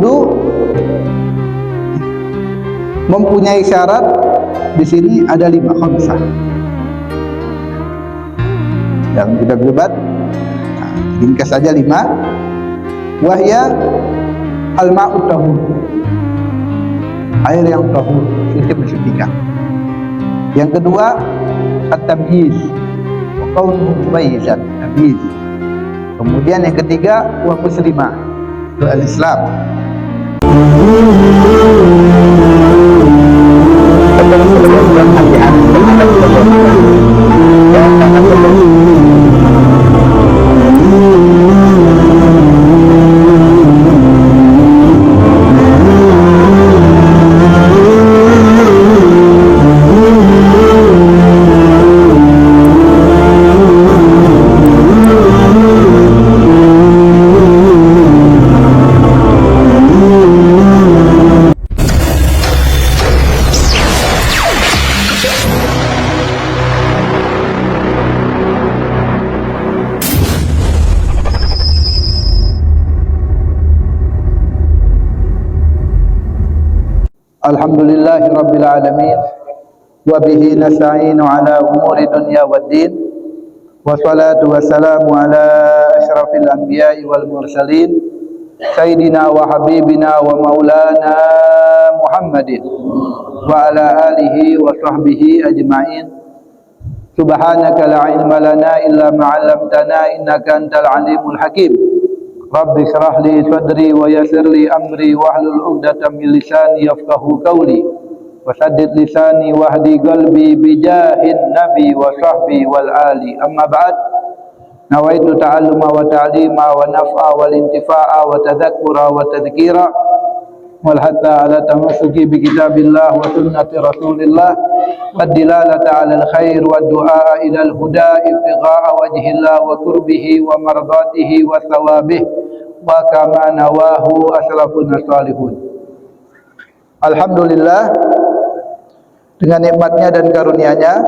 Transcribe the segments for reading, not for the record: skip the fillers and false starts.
wudu mempunyai syarat. Di sini ada 5 khamsah yang kita berdebat. Ringkas saja 5. Wahya al-ma'u tahur, air yang tahur, suci mensucikan. Yang kedua at-tamyiz, wa kaunuhu mumayyizan, tamyiz. Kemudian yang ketiga wa muslimah, itu al-Islam. Alhamdulillahi Rabbil Alamin, wa bihi nasta'inu ala umuri dunya waddin, wa salatu wassalamu ala ashrafil anbiya'i wal mursalin, sayyidina wa habibina wa maulana Muhammadin wa ala alihi wa sahbihi ajma'in. Subhanaka la ilma lana illa ma 'allamtana innaka antal alimul hakim. Rabbi shrah li sadri wa yassir li amri wahlul 'uqdatam min lisani yafqahu qawli wa saddid lisani wahdi qalbi bijahin nabi wa sahbi wal ali. Amma ba'd. Nawaitu ta'alluma wa ta'lima wa naf'a wal intifa'a wa tadhakkura wa tadhkira wal hatta ala tamassuki bi kitabillah wa sunnati rasulillah wa dilalata ala al khair wa du'a ila al huda ibtigha'a wajhillah wa qurbihi wa mardatihi wa thawabihi wa kama nawahu asrafun salihun. Alhamdulillah, dengan nikmatnya dan karunia-Nya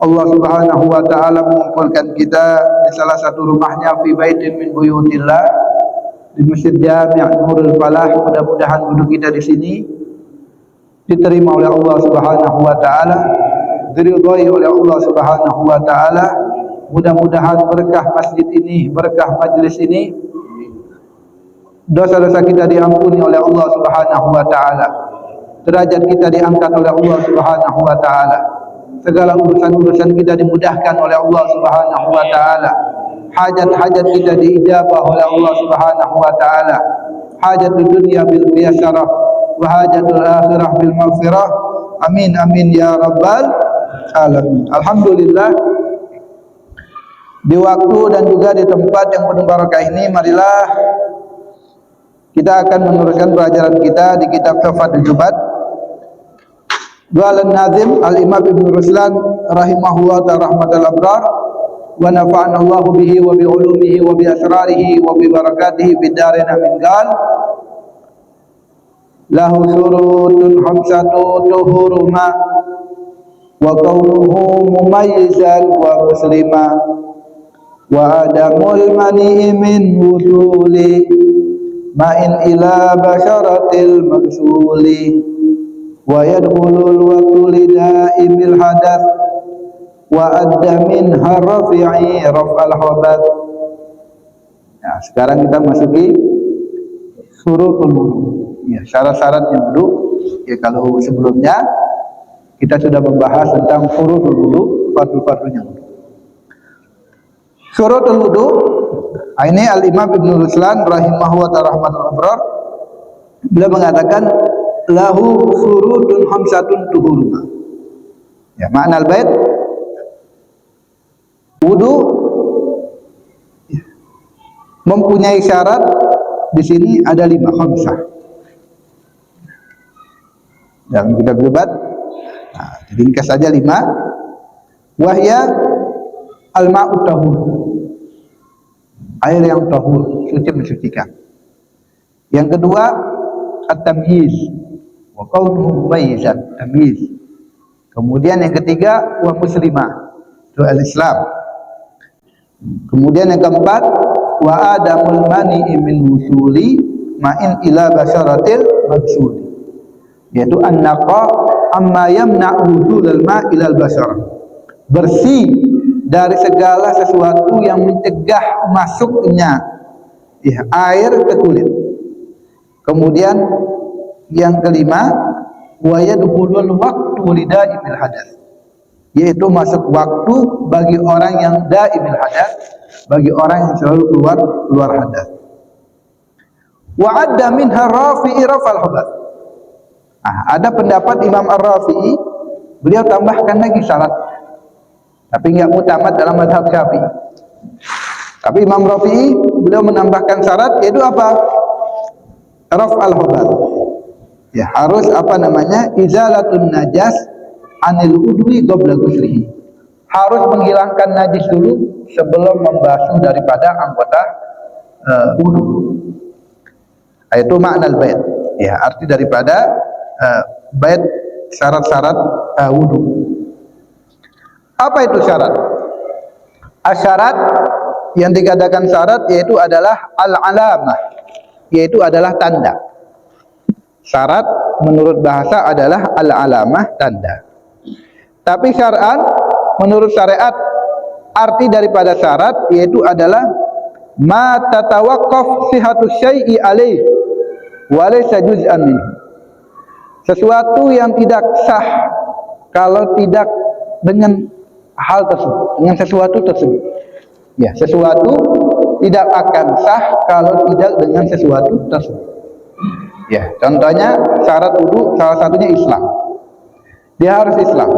Allah Subhanahu wa taala mengumpulkan kita di salah satu rumahnya fi baitin min buyutillah, di Masjid Jami' Nurul Falah. Mudah-mudahan duduk kita di sini diterima oleh Allah Subhanahu wa taala, diridhai oleh Allah Subhanahu wa taala. Mudah-mudahan berkah masjid ini, berkah majlis ini, dosa-dosa kita diampuni oleh Allah Subhanahu wa taala, derajat kita diangkat oleh Allah Subhanahu wa taala, segala urusan-urusan kita dimudahkan oleh Allah Subhanahu wa taala, hajat-hajat kita diijabah oleh Allah Subhanahu wa taala, hajatul dunya bil miyasarah wa hajatul akhirah bil maghfirah. Amin amin ya rabbal alamin. Alhamdulillah, di waktu dan juga di tempat yang penuh barakah ini, marilah kita akan meneruskan pelajaran kita di kitab Safatul Jubat. Qala an-nazim al-Imam Ibnu Ruslan rahimahullah ta'ala rahmatal abrar wa nafa'ana Allah bihi wa bi ulumihi wa bi asrarihi wa bi barakatihi fid dharain amin. Qal lahu surutun khamsatu tuhuruma wa kaunuhu mumayyizan wa muslima wa adamul mani'i min wusuli ma'in ila basyaratil maksuli wa yadkhulul waqtu lidaimil hadath wa adda min harfi'i raf'al habath. Nah, sekarang kita masuki syurutul wudu. Ya, syarat-syaratnya wudu. Ya, kalau sebelumnya kita sudah membahas tentang syurutul wudu, fardu-fardunya wudu. Syurutul wudu ini al-Imam Ibnu Ruslan rahimahullah ta'ala rahmatul abrar, beliau mengatakan lahu surutun khamsatun tuhuruma. Ya, makna al-bait wudu ya, mempunyai syarat. Di sini ada 5 khamsah yang kita berdebat. Nah, ringkas saja 5. Wahya al-ma'u tahur, air yang tahur, suci mensucikan. Yang kedua at-tamyiz, wa kaunuhu mumayyizan, tamyiz. Kemudian yang ketiga wa muslimah, itu al-Islam. Kemudian yang keempat wa adamul mani'i min wusuli ma'in ila basyaratil mabsud, yaitu an-naqa amma yamna wujudul ma' ila al-basyarah, bersih dari segala sesuatu yang mencegah masuknya air ke kulit. Kemudian yang kelima, wa yadkhulul waqtu lidaimil hadatsy, yaitu masuk waktu bagi orang yang daimil hadatsy, bagi orang yang selalu keluar hadas. Wa adda minha Rafi'i rafal hadas. Ada pendapat Imam Ar-Rafi'i, beliau tambahkan lagi syarat, tapi enggak mutamat dalam mazhab Syafi'i. Tapi Imam Rafi'i beliau menambahkan syarat, yaitu apa? Raf'al hadas. Ya, harus izalatun najas anil udwi qabla ghuslihi. Harus menghilangkan najis dulu sebelum membasuh daripada anggota wudu. Itu makna al-bait. Ya, arti daripada bait, syarat-syarat wudu. Apa itu syarat? Asyarat yang dikatakan syarat yaitu adalah al-alamah, yaitu adalah tanda. Syarat menurut bahasa adalah al-alamah, tanda. Tapi syar'an menurut syariat, arti daripada syarat yaitu adalah ma tatawaqqaf sihhatus syai'i alaihi wa laysa juz'an minhu. Sesuatu yang tidak sah kalau tidak dengan hal tersebut, dengan sesuatu tersebut. Ya, sesuatu tidak akan sah kalau tidak dengan sesuatu tersebut. Ya, contohnya syarat wudu salah satunya Islam. Dia harus Islam.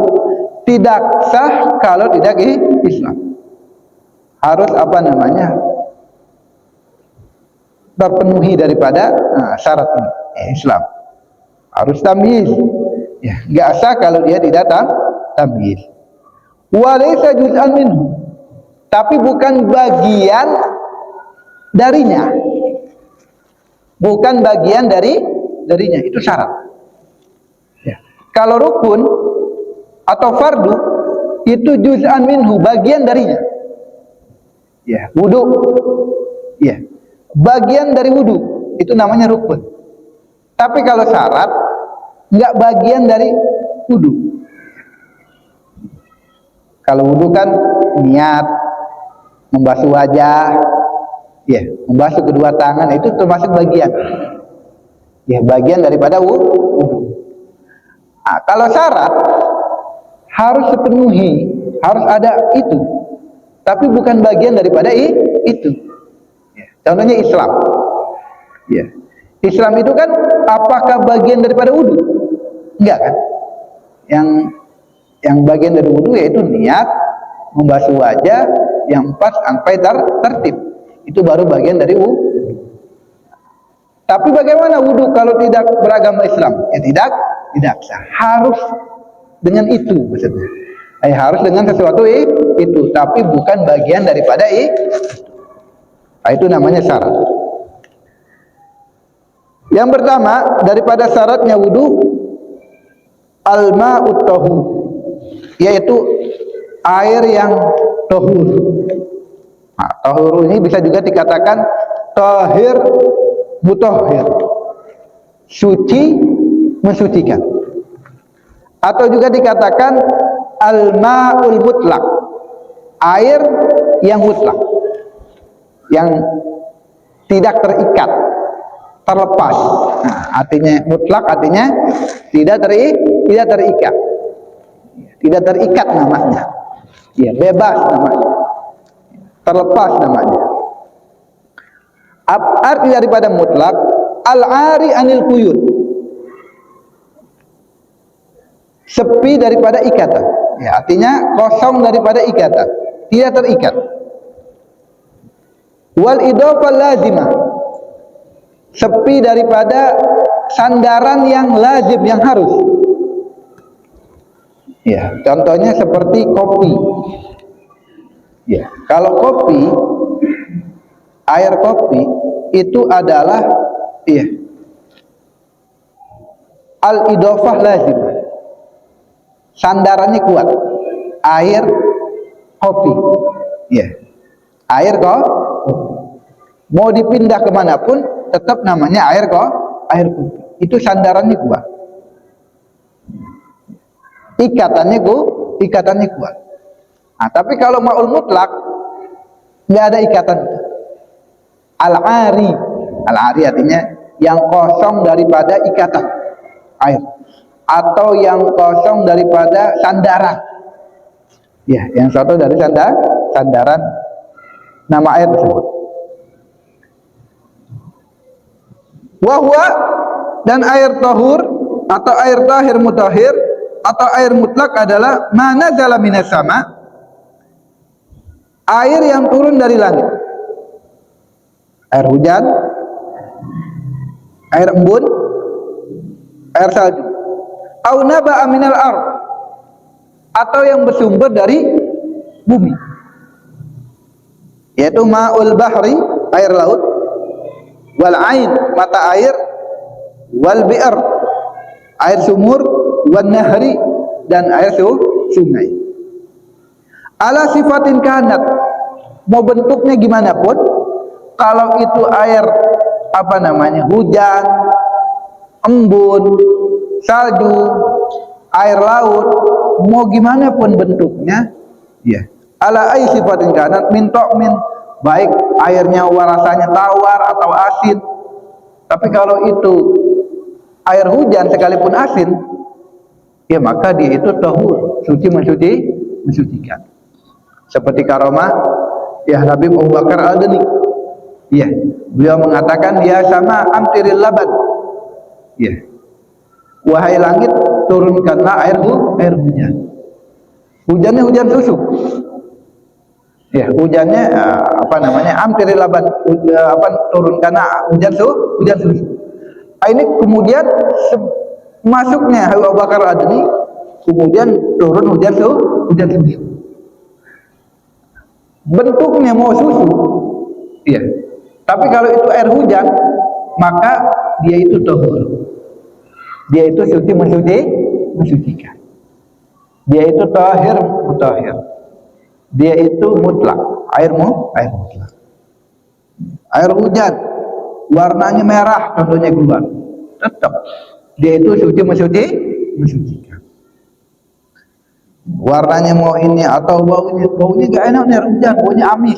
Tidak sah kalau tidak Islam. Harus terpenuhi daripada syarat ini. Islam. Harus tamyiz. Ya, enggak sah kalau dia tidak tamyiz. Wa laysa juz'an minhu. Tapi bukan bagian darinya. Bukan bagian darinya, itu syarat. Ya. Kalau rukun atau fardu itu juz'an minhu, bagian darinya. Ya, wudu. Ya. Bagian dari wudu itu namanya rukun. Tapi kalau syarat enggak bagian dari wudu. Kalau wudu kan niat, membasuh wajah, ya, membasuh kedua tangan, itu termasuk bagian. Ya, bagian daripada wudu. Kalau syarat harus dipenuhi, harus ada itu. Tapi bukan bagian daripada itu. Ya, contohnya Islam. Ya. Islam itu kan apakah bagian daripada wudu? Enggak kan? Yang bagian dari wudu yaitu niat, membasuh wajah, yang 4 sampai tertib. Itu baru bagian dari wudu. Tapi bagaimana wudu kalau tidak beragama Islam? Ya tidak sah. Harus dengan itu maksudnya. Harus dengan sesuatu itu, tapi bukan bagian daripada itu namanya syarat. Yang pertama daripada syaratnya wudu, al-ma'ut tahur, yaitu air yang tahur. Tahur ini bisa juga dikatakan tahir mutahhir, suci mensucikan, atau juga dikatakan al-ma'ul mutlak, air yang mutlak, yang tidak terikat, terlepas. Artinya mutlak, artinya tidak terikat, tidak terikat namanya. Ya, bebas namanya, terlepas namanya. Arti daripada mutlak, al-ari anil quyud, sepi daripada ikatan. Ya, artinya kosong daripada ikatan, tidak terikat. Wal idhofah lazimah, sepi daripada sandaran yang lazim, yang harus. Ya, contohnya seperti kopi. Ya, kalau kopi, air kopi itu adalah al-idhofah lazim. Sandarannya kuat. Air kopi. Ya. Air kopi. Mau dipindah kemanapun tetap namanya air kok, air kopi. Itu sandarannya kuat. Ikatannya kuat. Nah, tapi kalau ma'ul mutlak nggak ada ikatan. Al-ari artinya yang kosong daripada ikatan air, atau yang kosong daripada sandaran. Ya, yang satu dari sandaran nama air tersebut. Wahwa, dan air tahur atau air tahir mutahhir atau air mutlak adalah mana nazala minas sama, air yang turun dari langit, air hujan, air embun, air salju, au naba'a minal ardh, atau yang bersumber dari bumi, yaitu ma'ul bahri, air laut, wal ain, mata air, wal bi'r, air sumur, wan nahri, dan air sungai. Ala sifatin kanat, mau bentuknya gimana pun, kalau itu air hujan, embun, salju, air laut, mau gimana pun bentuknya, ya. Ala ay sifatin kanat min ta'min, baik airnya rasanya tawar atau asin. Tapi kalau itu air hujan sekalipun asin, ya maka dia itu tahur, suci mensucikan. Seperti karomah ya Habib Abu Bakar Al-Adni. Ya, beliau mengatakan ya sama amtiril laban. Ya. Wahai langit, turunkanlah air hujan. Hujannya hujan susu. Ya, hujannya amtiril laban, turunkanlah hujan susu. Ini kemudian masuknya Abu Bakar Al-Adni, kemudian turun hujan susu. Bentuknya mau susu, iya. Tapi kalau itu air hujan, maka dia itu tahur. Dia itu suci mensucikan. Dia itu tahir mutahhir. Dia itu mutlak, air mutlak. Air hujan warnanya merah contohnya keluar, tetap dia itu suci mensucikan. Warnanya mau ini atau baunya gak enak, air hujan baunya amis,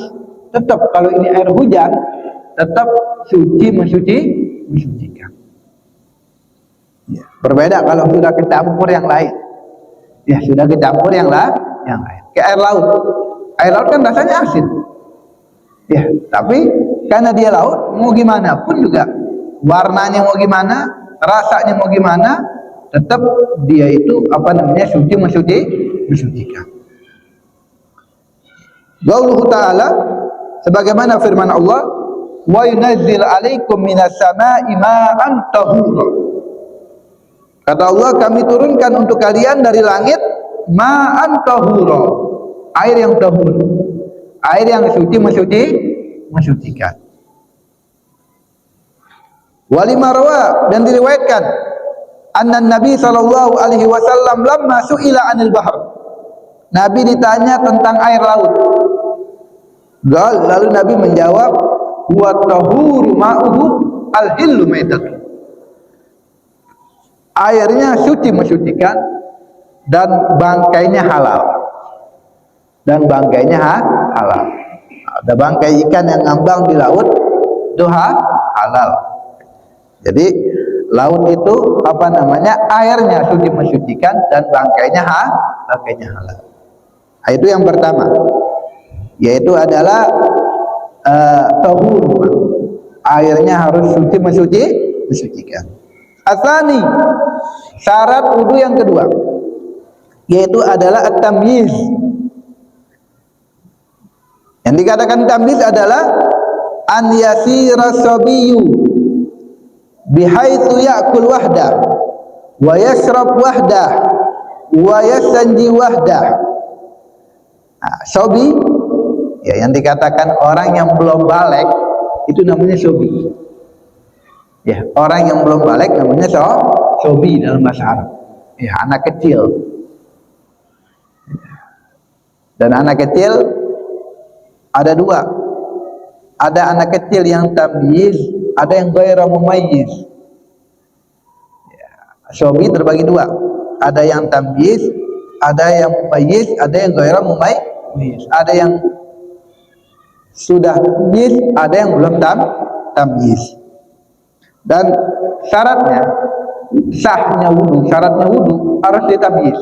tetap kalau ini air hujan tetap suci mensucikan. Ya, berbeda kalau sudah kecampur yang lain. Ya, sudah kecampur yang lain. Kayak air laut. Air laut kan rasanya asin. Ya, tapi karena dia laut, mau gimana pun juga warnanya mau gimana, rasanya mau gimana, tetap dia itu suci mensucikan. Allah Ta'ala sebagaimana firman Allah, wa yunazzil 'alaikum minas sama'i ma'an tahura. Kata Allah, kami turunkan untuk kalian dari langit ma'an tahura, air yang tahur, air yang suci mensucikan. Walima rawa, dan diriwayatkan anna Nabi sallallahu alaihi wasallam lamma su'ila 'anil bahr, Nabi ditanya tentang air laut. Lalu Nabi menjawab, wa tahuru ma'uhu al-hillu maitatu, airnya suci mensucikan dan bangkainya halal. Halal. Ada bangkai ikan yang ngambang di laut itu halal. Jadi laut itu airnya suci mensucikan dan bangkainya halal. Nah, itu yang pertama, yaitu adalah tahur, airnya harus suci mensucikan. Asani, syarat wudu yang kedua, yaitu adalah at-tamyiz. Yang dikatakan tamyiz adalah an yasira sabiyyu bihaitsu ya'kul wahdah wa yashrab wahdah wa yastanji wahdah. Nah, sobi ya, yang dikatakan orang yang belum balik itu namanya sobi. Ya, orang yang belum balik namanya sobi dalam bahasa Arab. Ya, anak kecil. Dan anak kecil ada dua. Ada anak kecil yang tamyiz, ada yang ghairu mumayyiz. Sobi terbagi dua, ada yang tamyiz, ada yang mumayyiz, ada yang ghairu mumayyiz. Ada yang sudah tamyiz, ada yang belum tamyiz. Dan syaratnya sahnya wudu, syaratnya wudu harus ditamyiz.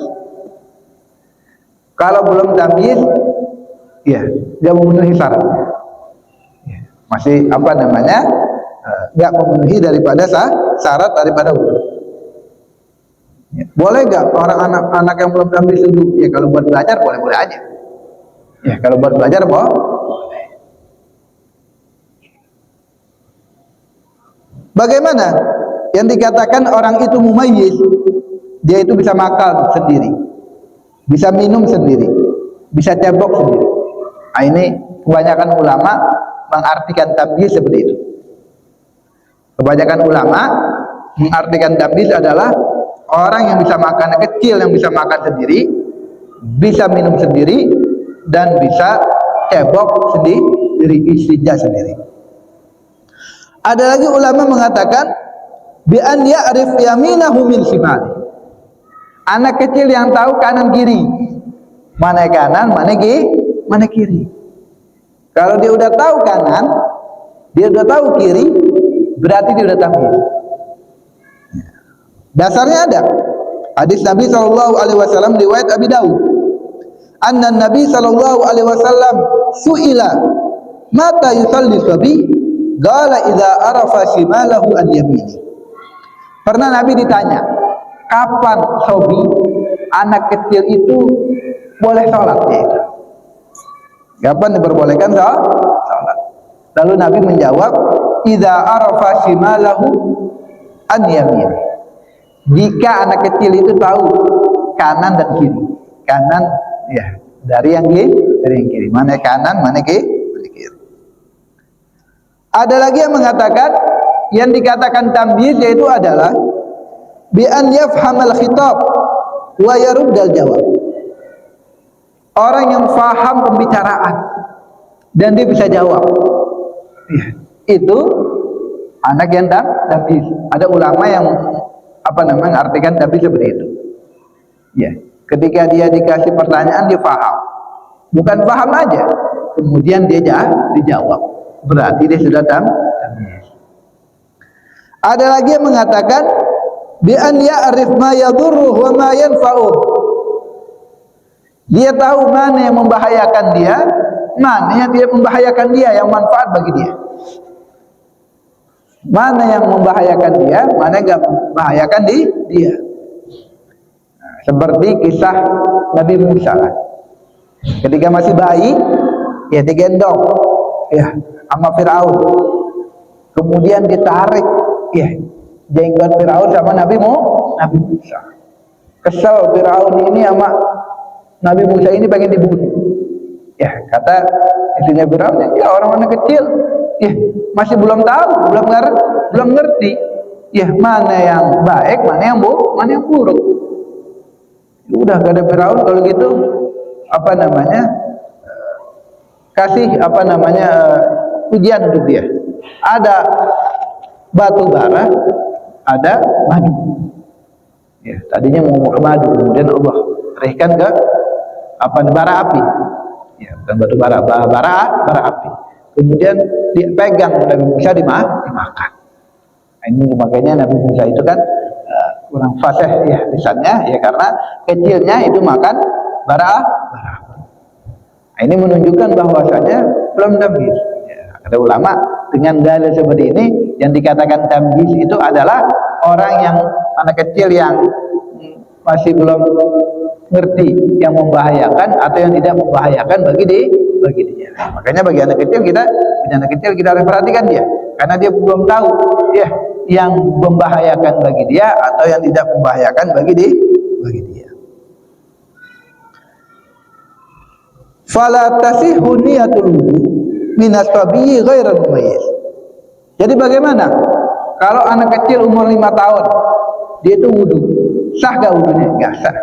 Kalau belum tamyiz, ya dia memenuhi syarat. Ya, masih apa namanya? Enggak memenuhi daripada syarat daripada wudu. Ya, boleh enggak orang anak-anak yang belum tamyiz wudu? Ya kalau buat belajar boleh-boleh aja. Ya kalau buat belajar boleh. Bagaimana yang dikatakan orang itu mumayyiz? Dia itu bisa makan sendiri, bisa minum sendiri, bisa cebok sendiri. Nah, ini kebanyakan ulama mengartikan tamyiz seperti itu. Kebanyakan ulama mengartikan tamyiz adalah orang yang bisa makan, kecil yang bisa makan sendiri, bisa minum sendiri, dan bisa cebok sendiri, istinja sendiri. Ada lagi ulama mengatakan bi an ya'rif yaminahu min shimali. Anak kecil yang tahu kanan kiri, mana kanan, mana kiri. Kalau dia udah tahu kanan, dia udah tahu kiri, berarti dia udah tamyiz. Dasarnya ada hadis Nabi SAW riwayat Abi Daud. Anna Nabi SAW su'ila mata yusalli sabi, qala idza arafa shimalahu an yamini. Pernah Nabi ditanya, kapan sobi, anak kecil itu boleh sholat? Yaitu kapan diperbolehkan sholat? Lalu Nabi menjawab, idza arafa shimalahu an yamini. Jika anak kecil itu tahu kanan dan kiri. Kanan ya dari yang kiri, mana kanan, mana kiri. Ada lagi yang mengatakan, yang dikatakan tamyiz yaitu adalah bi an yafhamal khitab wa yaruddal jawab. Orang yang faham pembicaraan dan dia bisa jawab. Ya, itu anak yang tamyiz. Ada ulama yang artikan tamyiz seperti itu. Ya, ketika dia dikasih pertanyaan dia faham. Bukan paham aja, kemudian dia dijawab. Berarti dia sudah tamyiz. Ada lagi yang mengatakan bi an ya'rif ma yadurruhu wa ma yanfa'uh. Dia tahu mana yang membahayakan dia, mana yang tidak membahayakan dia, yang manfaat bagi dia. Mana yang membahayakan dia, mana yang enggak membahayakan dia. Nah, seperti kisah Nabi Musa. Ketika masih bayi, ya digendong ya sama Firaun. Kemudian ditarik ya jenggot Firaun sama Nabi Musa. Kesel Firaun ini sama Nabi Musa ini pengen dibunuh. Ya kata istrinya Firaun, ya orang-orang kecil, ya masih belum tahu, belum ngerti. Ya mana yang baik, mana yang buruk. Udah kata Firaun kalau gitu kasih ujian untuk dia. Ada batu bara, ada madu. Ya, tadinya mau ke madu, kemudian Allah berikan ke bara api. Ya, bukan batu bara api. Kemudian dipegang Nabi Musa dimakan. Nah, ini makanya Nabi Musa itu kan kurang fasih ya lisannya ya karena kecilnya itu makan bara api. Nah, ini menunjukkan bahwasanya belum tamyiz. Ya, ada ulama dengan dalil seperti ini yang dikatakan tamyiz itu adalah orang yang anak kecil yang masih belum ngerti yang membahayakan atau yang tidak membahayakan bagi dia. Makanya bagi anak kecil kita harus perhatikan dia karena dia belum tahu ya yang membahayakan bagi dia atau yang tidak membahayakan bagi dia. Fala tasihhu niyatul wudu min asbabi ghairal mumayyiz. Jadi bagaimana kalau anak kecil umur 5 tahun dia itu wudu, sah gak wudunya? Gak sah,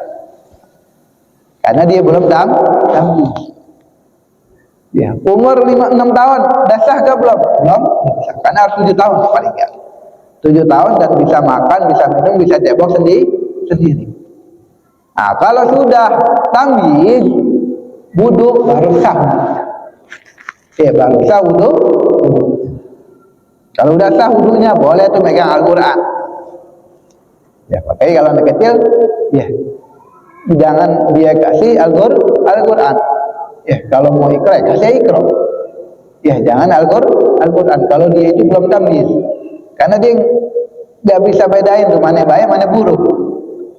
karena dia belum tamyiz. Ya, umur 5-6 tahun, udah sah ke belum? Belum, bisa. Karena harus 7 tahun paling enggak. 7 tahun dan bisa makan, bisa minum, bisa cebok sendiri. Nah, kalau sudah tamyiz, wudu baru sah. Ya, baru sah wudu. Kalau udah sah wudunya, boleh tuh megang Al-Quran. Ya, pakai kalau anak kecil, ya jangan dia kasih Al-Quran. Ya, kalau mau ikra, kasih ikra. Ya, jangan Al-Quran. Kalau dia itu belum tamyiz, karena dia nggak bisa bedain tuh mana baik, mana buruk.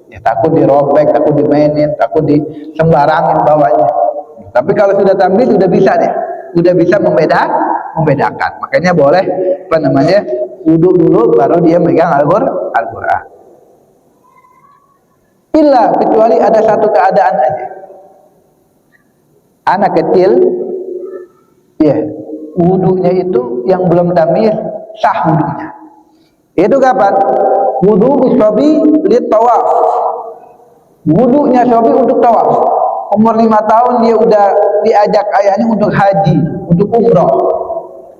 Ya, takut dirobek, takut dimainin, takut disembarangin bawahnya. Tapi kalau sudah tamyiz, sudah bisa deh, sudah bisa membedakan. Makanya boleh wudu dulu, baru dia megang Al-Quran. Illa, kecuali ada satu keadaan aja. Anak kecil, ya, wudunya itu yang belum tamyiz sah wudunya. Itu kapan? Wudu sobi lit tawaf. Wudunya sobi untuk tawaf. Umur 5 tahun dia udah diajak ayahnya untuk haji, untuk umroh.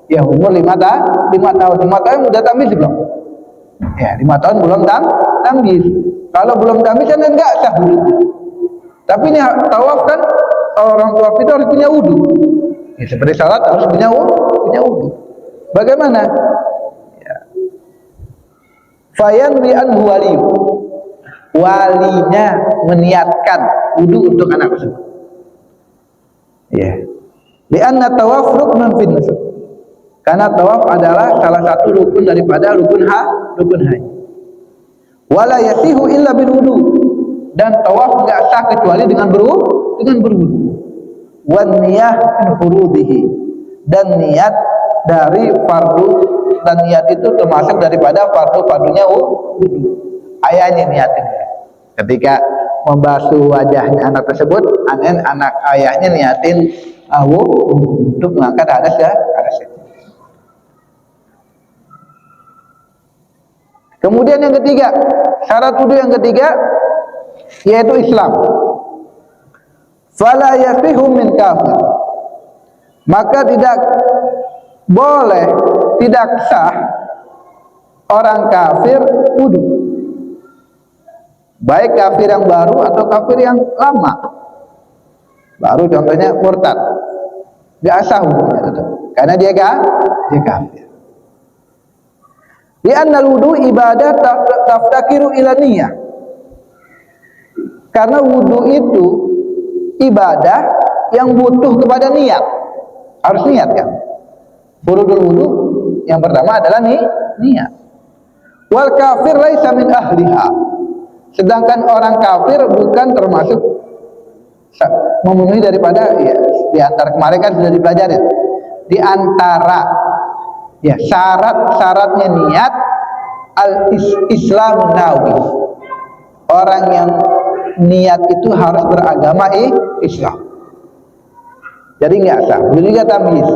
Ya, umur 5 tahun udah tamyiz belum? Ya, 5 tahun belum tamyiz. Kalau belum tamyiz kan enggak sah wudunya. Tapi ini tawaf kan, orang tawaf itu harus punya wudu. Ya, seperti salat harus punya wudu. Bagaimana? Ya. Fayanwi anhu waliyu. Walinya meniatkan wudu untuk anak tersebut. Ya. Lianna tawaf ruknun fin nusuk. Karena tawaf adalah salah satu rukun daripada rukun haji. Wala yasihu illa bil wudu. Dan tawaf enggak sah kecuali dengan berwudu. Wan niyah min furudihi. Dan niat dari fardu, dan niat itu termasuk daripada fardunya wudu. Ayahnya niatin. Ketika membasuh wajahnya anak tersebut, anak ayahnya niatin wudu untuk mengangkat hadas itu. Kemudian yang ketiga, syarat wudu yang ketiga yaitu Islam. Fala yasihu min kafir. Maka tidak boleh, tidak sah orang kafir wudu. Baik kafir yang baru atau kafir yang lama. Baru contohnya murtad. Enggak sah wudunya itu. Karena dia kafir. Di annal wudu ibadah taftakiru ila niyah. Karena wudu itu ibadah yang butuh kepada niat. Harus niat kan? Furudul wudu yang pertama adalah niat. Wal kafir laisa min ahliha. Sedangkan orang kafir bukan termasuk memenuhi daripada, ya, di antara kemarin kan sudah dipelajari. Di antara, ya, syaratnya niat al-Islam nawi. Orang yang niat itu harus beragama Islam. Jadi nggak sah. Begitu juga tamyiz.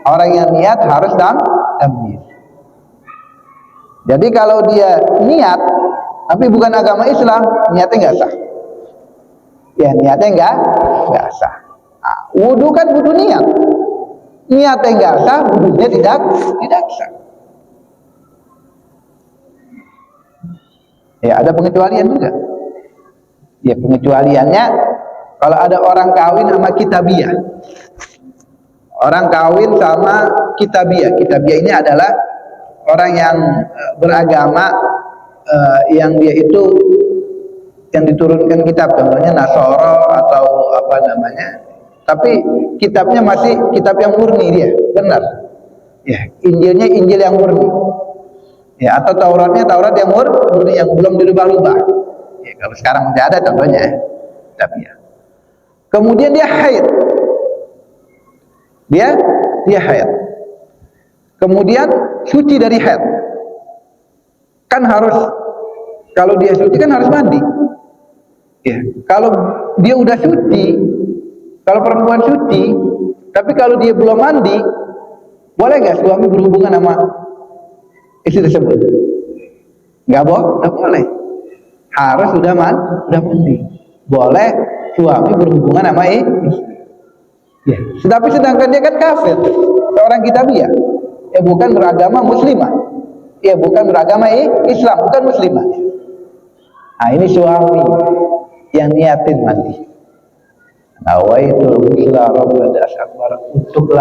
Orang yang niat harus tamyiz. Jadi kalau dia niat tapi bukan agama Islam, niatnya nggak sah. Ya, niatnya nggak sah. Nah, wudu kan wudu niat. Niatnya nggak sah, wudunya tidak sah. Ya, ada pengecualian juga. Ya, pengecualiannya kalau ada orang kawin sama kitabiyah. Orang kawin sama kitabiyah. Kitabiyah ini adalah orang yang beragama, yang dia itu yang diturunkan kitab, contohnya Nasoro atau apa namanya. Tapi kitabnya masih kitab yang murni dia, benar. Ya, Injilnya Injil yang murni. Ya, atau Tauratnya Taurat yang murni yang belum dirubah-rubah. Ya, kalau sekarang masih ada contohnya, tapi ya. Kemudian dia haid. Dia haid. Kemudian suci dari haid. Kan harus, kalau dia suci kan harus mandi. Ya, kalau dia udah suci, kalau perempuan suci, tapi kalau dia belum mandi, boleh nggak suami berhubungan sama istri tersebut? Nggak boleh. Harus udah mandi. Boleh suami berhubungan sama istri. Ya, tetapi sedangkan dia kan kafir, seorang kitabiah. Bukan beragama muslimah. Bukan beragama Islam, bukan muslimah. Nah, ini suami yang niatin mati. Nawaitul musla rabbana akbar untuk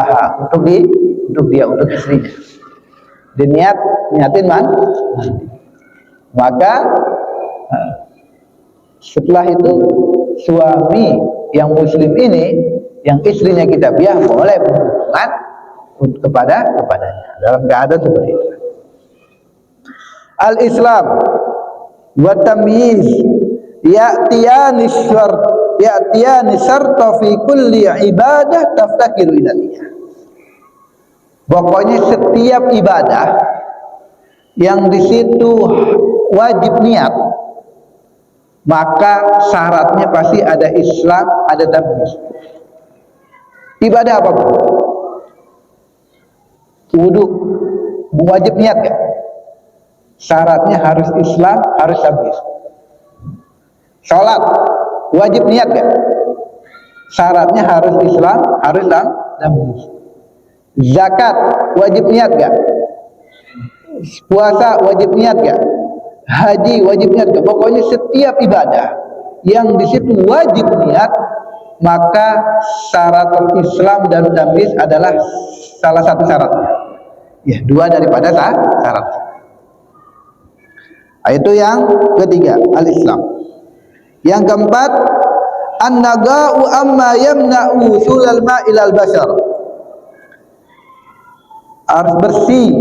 dia, untuk istrinya. Dia niatin mati. Maka setelah itu suami yang muslim ini, yang istrinya kitabiah, boleh berhubungan kepadanya dalam keadaan seperti itu. Al-Islam wa tamyiz ya'tiyani syarta fi kulli ibadah taftakiru ila niyah. Pokoknya setiap ibadah yang di situ wajib niat, maka syaratnya pasti ada Islam, ada tamyiz. Ibadah apapun, wudu wajib niat kan? Syaratnya harus Islam, harus tamyiz. Salat wajib niat kan? Syaratnya harus Islam, harus tamyiz. Zakat wajib niat gak? Puasa wajib niat gak? Haji wajib niat gak? Pokoknya setiap ibadah yang di situ wajib niat, maka syarat Islam dan tamyiz adalah salah satu syaratnya. Ya, dua daripada syarat. Itu yang ketiga, al-Islam. Yang keempat, an-naga'u amma yamna'u sulal ma'ilal bashar. Harus bersih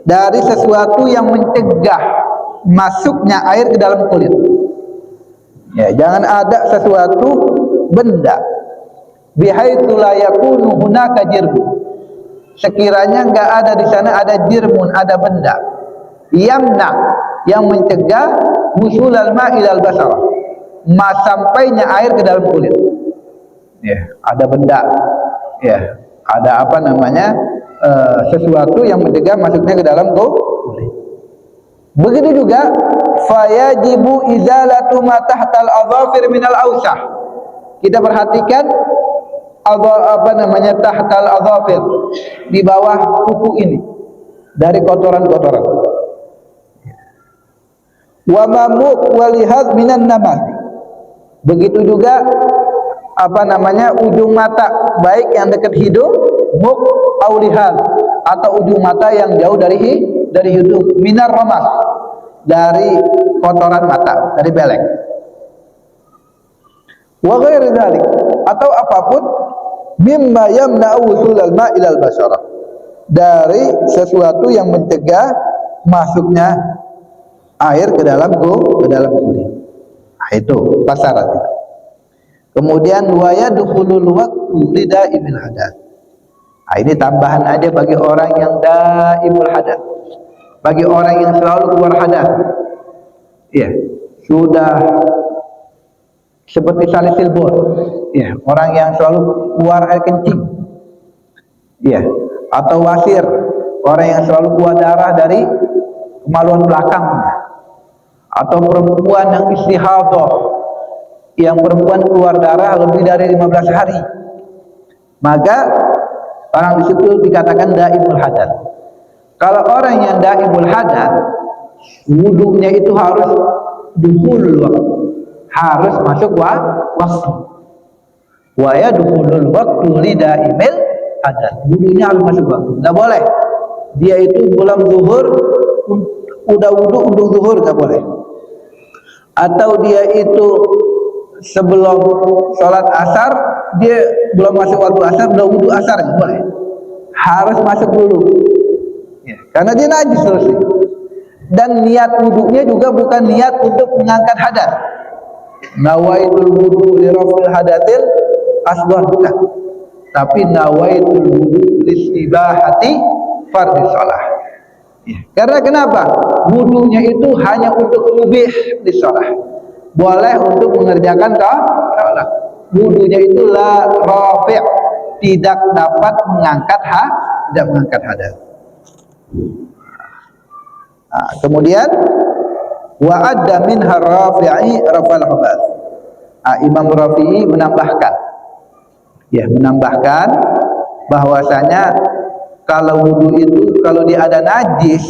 dari sesuatu yang mencegah masuknya air ke dalam kulit. Ya, jangan ada sesuatu benda bihaitsu la yakunu hunaka jirmun. Sekiranya enggak ada di sana ada jirmun, ada benda yamna yang mencegah wusulal ma'ilal basar, sampainya air ke dalam kulit. Ya, ada benda, ya, ada apa namanya? Sesuatu yang mencegah masuknya ke dalam kulit. Begitu juga fayajibu izalatu ma tahtal adhafir minal awsah. Kita perhatikan apa namanya tahtal adhafir, di bawah kuku ini, dari kotoran-kotoran. Wa mamuk walihad minan namas. Begitu juga apa namanya ujung mata, baik yang dekat hidung, muk aulihad, atau ujung mata yang jauh dari hidung, minar ramas, dari kotoran mata, dari belek. Wa ghairi dzalik, atau apapun mimma yamna'u wusulal ma'ilal basyarah, dari sesuatu yang mencegah masuknya air ke dalam kulit. Nah, itu syarat itu. Kemudian wa yadkhulul waqtu lidaimil hadath. Nah, ini tambahan aja bagi orang yang daimul hadath, bagi orang yang selalu keluar hadath. Ya, sudah seperti salisil bol. Ya, orang yang selalu keluar air kencing. Ya, atau wasir, orang yang selalu keluar darah dari kemaluan belakang. Atau perempuan yang istihadhah, yang perempuan keluar darah lebih dari 15 hari, maka orang di situ dikatakan daimul hadath. Kalau orang yang daimul hadath, wudunya itu harus dukhulul waktu, harus masuk waktu. Wa yadkhulul waqtu lidaimil hadath, wudunya harus masuk waktu. Enggak boleh dia itu belum zuhur udah wudu untuk zuhur, enggak boleh. Atau dia itu sebelum sholat asar, dia belum masuk waktu asar, udah wudu asar, nggak boleh. Harus masuk dulu, ya, karena dia najis terus. Dan niat wudunya juga bukan niat untuk mengangkat hadas. Nawaitul wudu li rafil hadatil asghar, bukan. Tapi nawaitul wudu listibahati fardhi shalah. Ya, karena kenapa? Wudunya itu hanya untuk mubih di sholat, boleh untuk mengerjakan sholat. Wudunya itu la rafi', tidak dapat mengangkat tidak mengangkat hadas. Nah, kemudian wa adda minha rafi'i rafal hadas. Imam Rafi'i menambahkan Ya, menambahkan bahwasanya kalau wudu itu kalau dia ada najis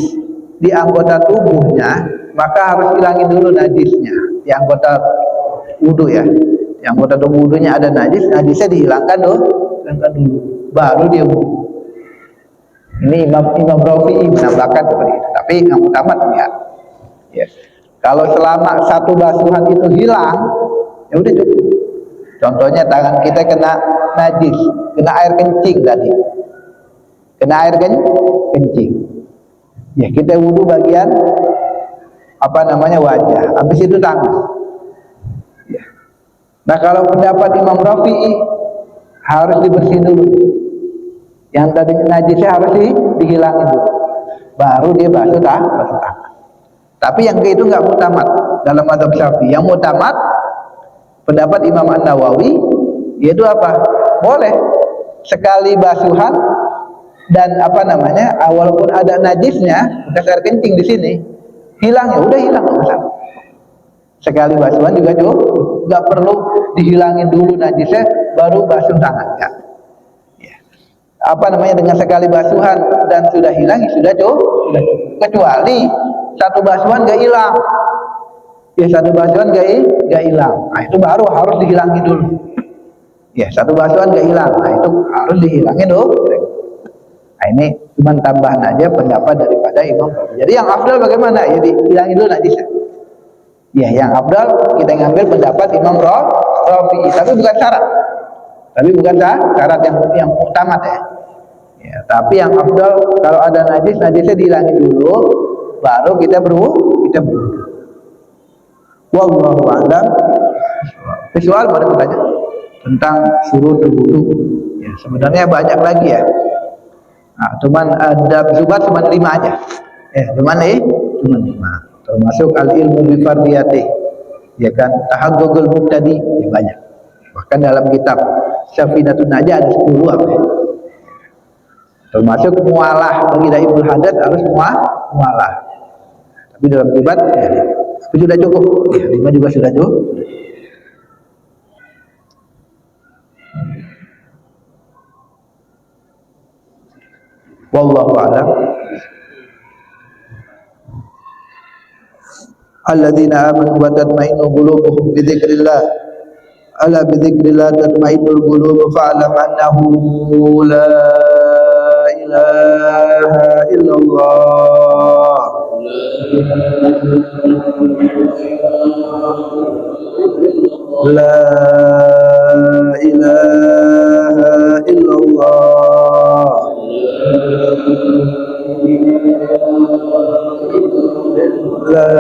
di anggota tubuhnya, maka harus hilangin dulu najisnya di anggota wudu ya. Di anggota tubuh wudunya ada najis, najisnya dihilangkan dulu, baru dia wudu. Ini Imam Rafi'i menambahkan seperti itu. Tapi yang utama ya. Ya. Kalau selama satu basuhan itu hilang, ya udah cukup. Contohnya tangan kita kena najis, kena air kencing tadi. Kena air kencing. Ya, kita wudu bagian wajah. Habis itu tangan. Ya. Nah, kalau pendapat Imam Rafi'i harus dibersihin dulu. Yang tadi najisnya harus dihilangin dulu. Baru dia basuh tangan. Tapi yang itu enggak mutamat dalam mazhab Syafi'i. Yang mutamat pendapat Imam An-Nawawi yaitu apa? Boleh sekali basuhan dan walaupun ada najisnya, bekas air kencing di sini, hilang ya udah hilang masalah. Sekali basuhan juga cukup, nggak perlu dihilangin dulu najisnya baru basuh tangan. Ya. Dengan sekali basuhan dan sudah hilang ya sudah cukup. Kecuali satu basuhan nggak hilang. Ya, satu basuhan nggak hilang. Nah, itu baru harus dihilangin dulu. Ya, satu basuhan nggak hilang. Nah, itu harus dihilangin dulu. Nah, ini cuma tambahan aja pendapat daripada Imam Rafi'i. Jadi yang afdal bagaimana? Ya dihilangin dulu najisnya. Ya, yang afdal kita ngambil pendapat Imam Rafi'i, tapi bukan syarat. Syarat yang utama ya. Ya, tapi yang afdal kalau ada najisnya dihilangin dulu, baru kita berwudu. Wallahu a'lam. Soal baru bertanya tentang syurutul wudu. Ya, sebenarnya banyak lagi ya. Nah, cuman ada zubat cuma 5 aja. Cuma 5. Termasuk al-ilmu bi fardiyati. Ya kan, tahaggugul mubtadi, ya banyak. Bahkan dalam kitab Syafinatun Najah ada 10 apa ya. Termasuk mualah bagi daibul hadat harus mualah. Tapi dalam kitab ya, itu sudah cukup. Ya, 5 juga sudah cukup. Wallahu a'lam. Alladzina amanu wa tatma'innu qulubuhum bi dzikrillah. Ala bi dzikrillah tatma'innul qulub fa'lam annahu la ilaha illallah. La ilaha illallah. La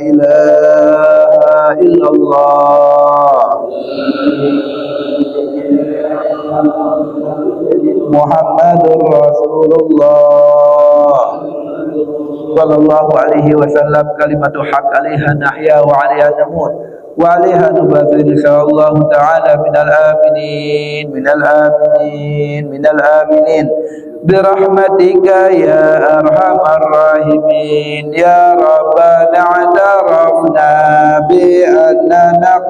ilaha illallah. Muhammadur Rasulullah sallallahu alaihi wasallam. Kalimatu haq 'alaiha nahya wa 'alaiha namut wa 'alaiha nubathu insyaallah ta'ala minal aminin birahmatika ya arhamar rahimin ya rabbana a'tarafna bi annana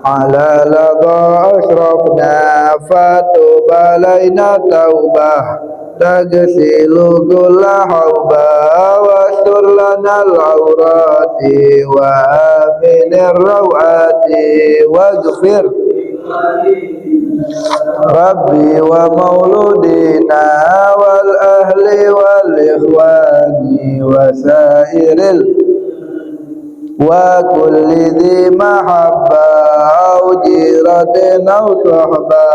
ala lada asrafna fatub alaina taubah tagsilu kulla hauba wastur lana al-awrati wa aminir rawati waghfir Rabbi wa mauludina wal ahli wal ikhwani wa sairil wa kulli dhi mahabba au jiratin au sahba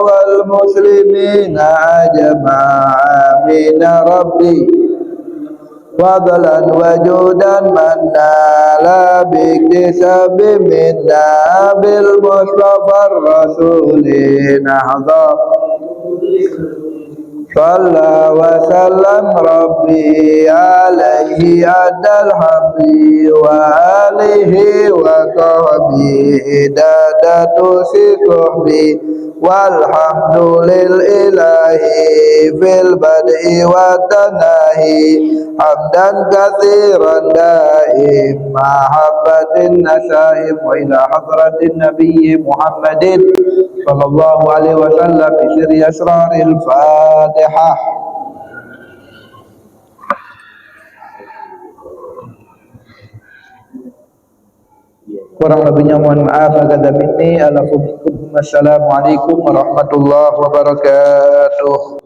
wal muslimina ajma'a min Rabbi fadlan wajudan manna la biktisabi minna bil mustafa rasulin ahza Salla wa sallam Rabbi alaihi adal habbi wa alihi wa sahbihi dadatu si suhbi walhamdulillahi fil bad'i wa tanahi hamdan katsiran daim mahabbatin nasaim wa ila hadratin nabiyyi Muhammadin sallallahu alaihi wasallam bi sirri asraril Fatihah. Kurang lebihnya mohon maaf, agada minni ala minkum. Assalamualaikum warahmatullahi wabarakatuh.